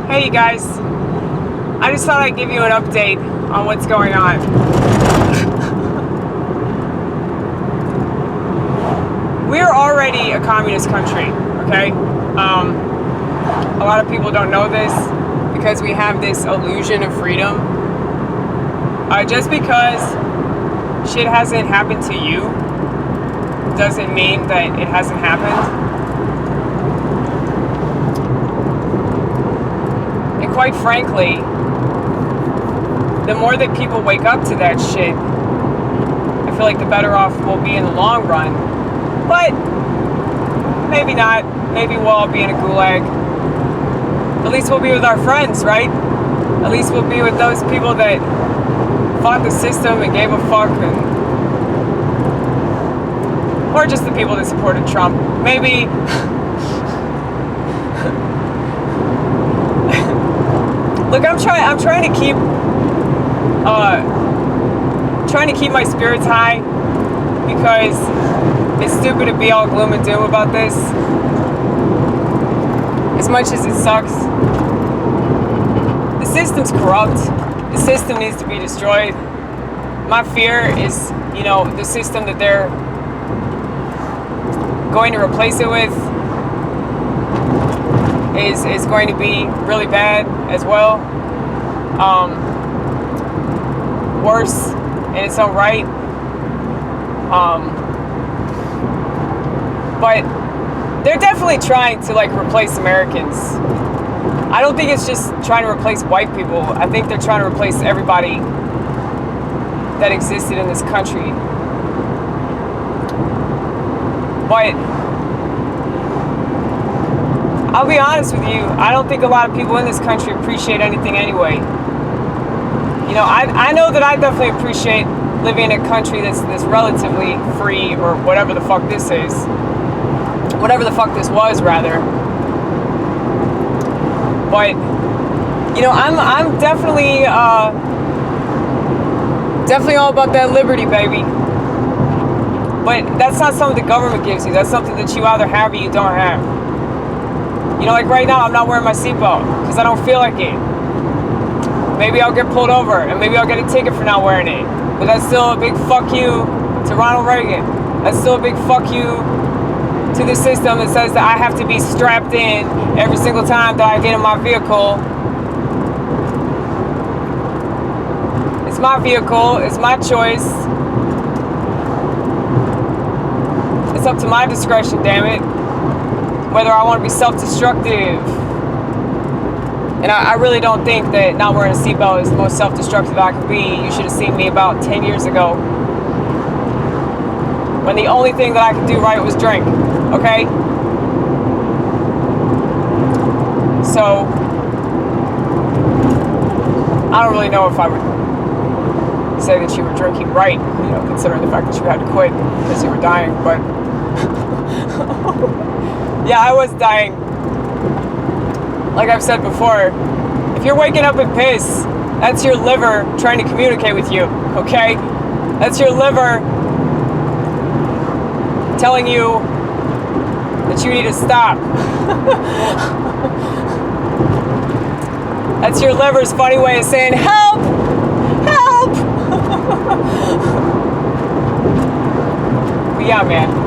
Hey you guys, I just thought I'd give you an update on what's going on. We're already a communist country, okay? A lot of people don't know this because we have this illusion of freedom. Just because shit hasn't happened to you doesn't mean that it hasn't happened. And quite frankly, the more that people wake up to that shit, I feel like the better off we'll be in the long run. But maybe not. Maybe we'll all be in a gulag. At least we'll be with our friends, right? At least we'll be with those people that fought the system and gave a fuck, or just the people that supported Trump. Maybe. Look, I'm trying to keep my spirits high, because it's stupid to be all gloom and doom about this. As much as it sucks, the system's corrupt. The system needs to be destroyed. My fear is, the system that they're going to replace it with is going to be really bad as well. Worse in its own right. But they're definitely trying to replace Americans. I don't think it's just trying to replace white people. I think they're trying to replace everybody that existed in this country. But I'll be honest with you, I don't think a lot of people in this country appreciate anything anyway. I know that I definitely appreciate living in a country that's relatively free, or whatever the fuck this is. Whatever the fuck this was, rather. But, I'm definitely all about that liberty, baby. But that's not something the government gives you. That's something that you either have or you don't have. Like right now, I'm not wearing my seatbelt because I don't feel like it. Maybe I'll get pulled over, and maybe I'll get a ticket for not wearing it. But that's still a big fuck you to Ronald Reagan. That's still a big fuck you to the system that says that I have to be strapped in every single time that I get in my vehicle. It's my vehicle. It's my choice. It's up to my discretion, damn it, whether I want to be self-destructive. And I really don't think that not wearing a seatbelt is the most self-destructive I could be. You should have seen me about 10 years ago, when the only thing that I could do right was drink, okay? So, I don't really know if I would say that you were drinking right, considering the fact that you had to quit because you were dying, but yeah, I was dying. Like I've said before, if you're waking up in piss, that's your liver trying to communicate with you, okay? That's your liver telling you that you need to stop. That's your liver's funny way of saying, help! Help! But yeah, man.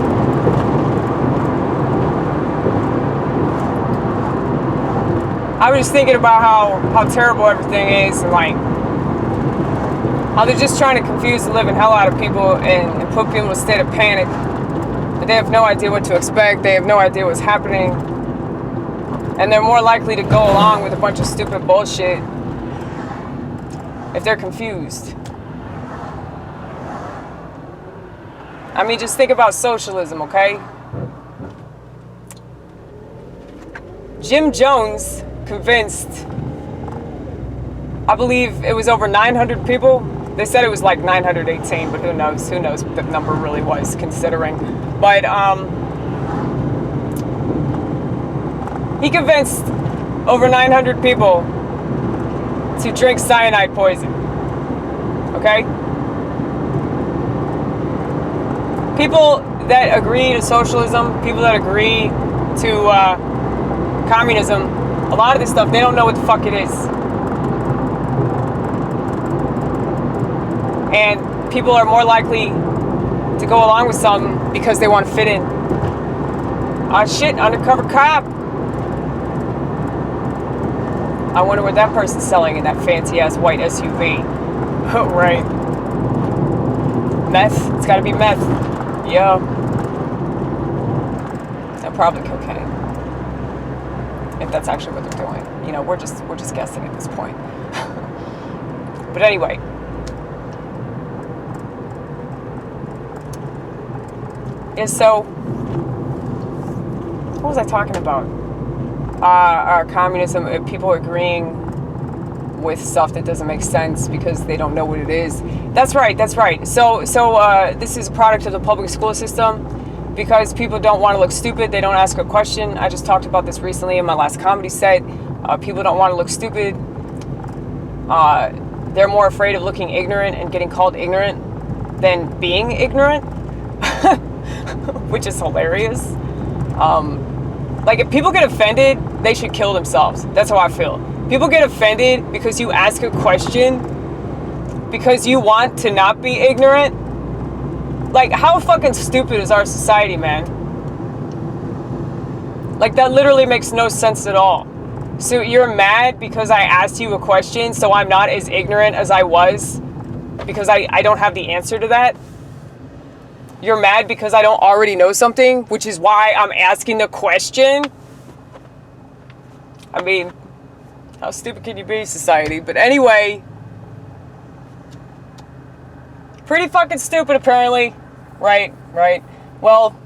I was just thinking about how terrible everything is, and how they're just trying to confuse the living hell out of people and put people in a state of panic. But they have no idea what to expect. They have no idea what's happening. And they're more likely to go along with a bunch of stupid bullshit if they're confused. I mean, just think about socialism, okay? Jim Jones convinced, I believe it was over 900 people. They said it was 918, but who knows what the number really was, considering. But he convinced over 900 people to drink cyanide poison. Okay? People that agree to socialism, people that agree to communism, A lot of this stuff, they don't know what the fuck it is. And people are more likely to go along with something because they want to fit in. Ah, shit, undercover cop. I wonder what that person's selling in that fancy-ass white SUV. Oh, right. Meth? It's gotta be meth. Yeah. And probably cocaine. If that's actually what they're doing. You know, we're just guessing at this point. But anyway. Yeah, so what was I talking about? Our communism, people agreeing with stuff that doesn't make sense because they don't know what it is. That's right. So this is a product of the public school system because people don't want to look stupid. They don't ask a question. I just talked about this recently in my last comedy set. People don't want to look stupid. They're more afraid of looking ignorant and getting called ignorant than being ignorant, which is hilarious. Like, if people get offended, they should kill themselves. That's how I feel. People get offended because you ask a question because you want to not be ignorant. Like, how fucking stupid is our society, man? Like, that literally makes no sense at all. So you're mad because I asked you a question, so I'm not as ignorant as I was because I don't have the answer to that? You're mad because I don't already know something, which is why I'm asking the question? I mean, how stupid can you be, society? But anyway, pretty fucking stupid, apparently. Right. Well,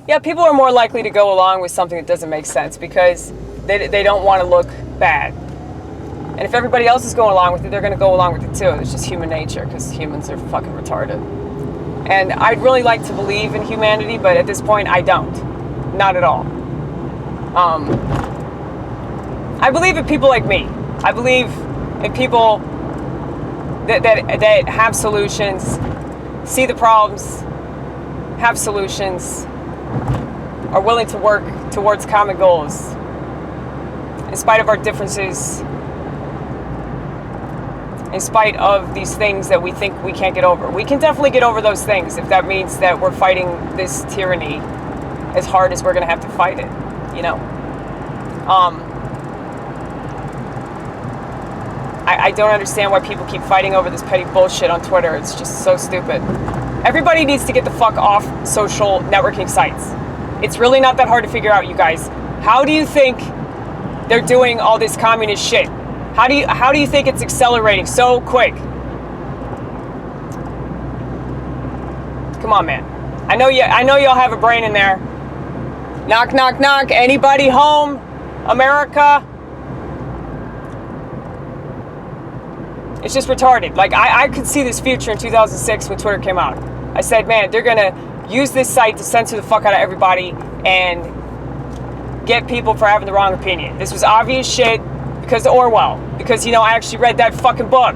yeah, people are more likely to go along with something that doesn't make sense because they don't want to look bad. And if everybody else is going along with it, they're going to go along with it too. It's just human nature because humans are fucking retarded. And I'd really like to believe in humanity, but at this point, I don't. Not at all. I believe in people like me. I believe in people that have solutions, see the problems, have solutions, are willing to work towards common goals, in spite of our differences, in spite of these things that we think we can't get over. We can definitely get over those things if that means that we're fighting this tyranny as hard as we're going to have to fight it, you know. I don't understand why people keep fighting over this petty bullshit on Twitter. It's just so stupid. Everybody needs to get the fuck off social networking sites. It's really not that hard to figure out, you guys. How do you think they're doing all this communist shit? How do you think it's accelerating so quick? Come on, man. I know y'all have a brain in there. Knock, knock, knock. Anybody home? America? It's just retarded. Like, I could see this future in 2006 when Twitter came out. I said, man, they're gonna use this site to censor the fuck out of everybody and get people for having the wrong opinion. This was obvious shit. Because of Orwell. Because, you know, I actually read that fucking book.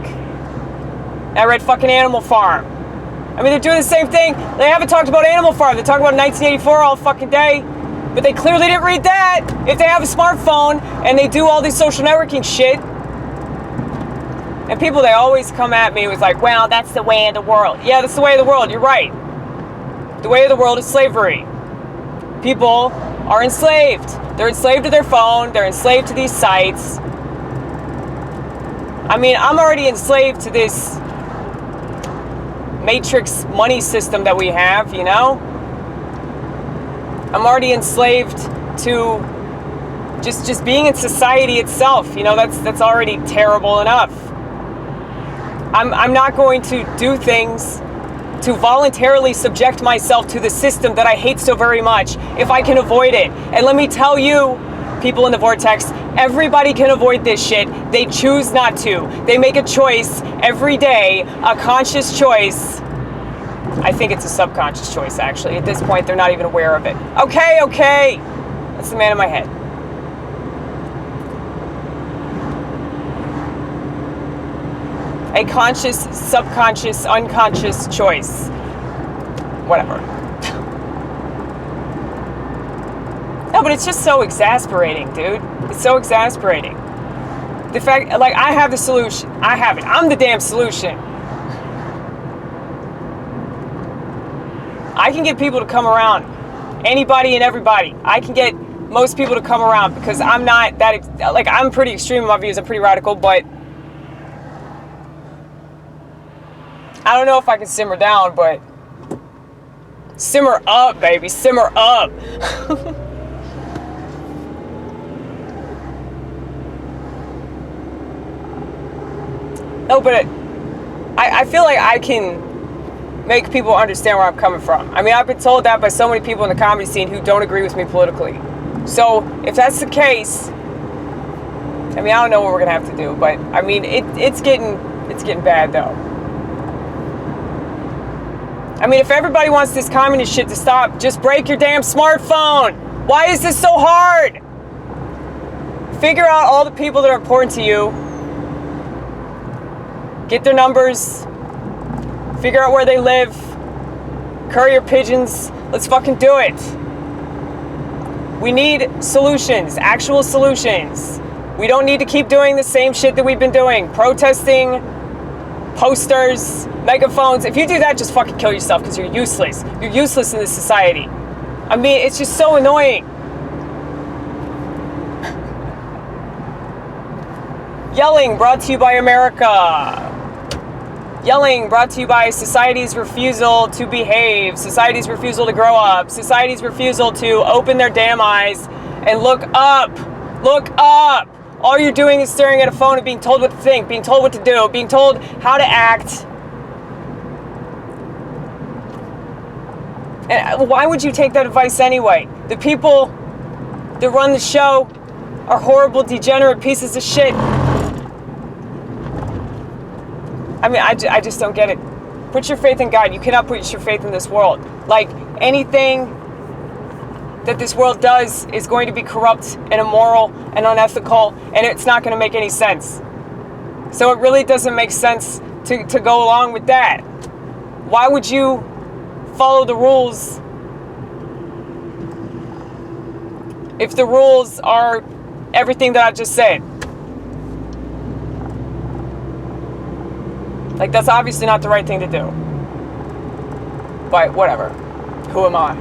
I read fucking Animal Farm. I mean, they're doing the same thing. They haven't talked about Animal Farm. They talk about 1984 all fucking day. But they clearly didn't read that. If they have a smartphone and they do all this social networking shit. And people, they always come at me with like, well, that's the way of the world. Yeah, that's the way of the world. You're right. The way of the world is slavery. People are enslaved. They're enslaved to their phone. They're enslaved to these sites. I mean, I'm already enslaved to this matrix money system that we have, you know? I'm already enslaved to just being in society itself, you know, that's already terrible enough. I'm not going to do things to voluntarily subject myself to the system that I hate so very much if I can avoid it. And let me tell you, people in the vortex, everybody can avoid this shit. They choose not to. They make a choice every day, a conscious choice. I think it's a subconscious choice, actually. At this point, they're not even aware of it. Okay. That's the man in my head. A conscious, subconscious, unconscious choice. Whatever. No, but it's just so exasperating, dude. It's so exasperating. The fact, like, I have the solution. I have it. I'm the damn solution. I can get people to come around. Anybody and everybody. I can get most people to come around because I'm not that, like, I'm pretty extreme in my views. I'm pretty radical, but I don't know if I can simmer down, but simmer up, baby. Simmer up. No, but I feel like I can make people understand where I'm coming from. I mean, I've been told that by so many people in the comedy scene who don't agree with me politically. So if that's the case, I mean, I don't know what we're gonna have to do, but I mean, it's getting bad though. I mean, if everybody wants this communist shit to stop, just break your damn smartphone. Why is this so hard? Figure out all the people that are important to you. Get their numbers. Figure out where they live. Courier pigeons. Let's fucking do it. We need solutions, actual solutions. We don't need to keep doing the same shit that we've been doing. Protesting, posters, megaphones. If you do that, just fucking kill yourself because you're useless. You're useless in this society. I mean, it's just so annoying. Yelling, brought to you by America. Yelling, brought to you by society's refusal to behave, society's refusal to grow up, society's refusal to open their damn eyes and look up. Look up. All you're doing is staring at a phone and being told what to think, being told what to do, being told how to act. And why would you take that advice anyway? The people that run the show are horrible, degenerate pieces of shit. I mean, I just don't get it. Put your faith in God. You cannot put your faith in this world. Like, anything that this world does is going to be corrupt and immoral and unethical, and it's not going to make any sense. So it really doesn't make sense to go along with that. Why would you follow the rules if the rules are everything that I just said? Like, that's obviously not the right thing to do. But whatever. Who am I?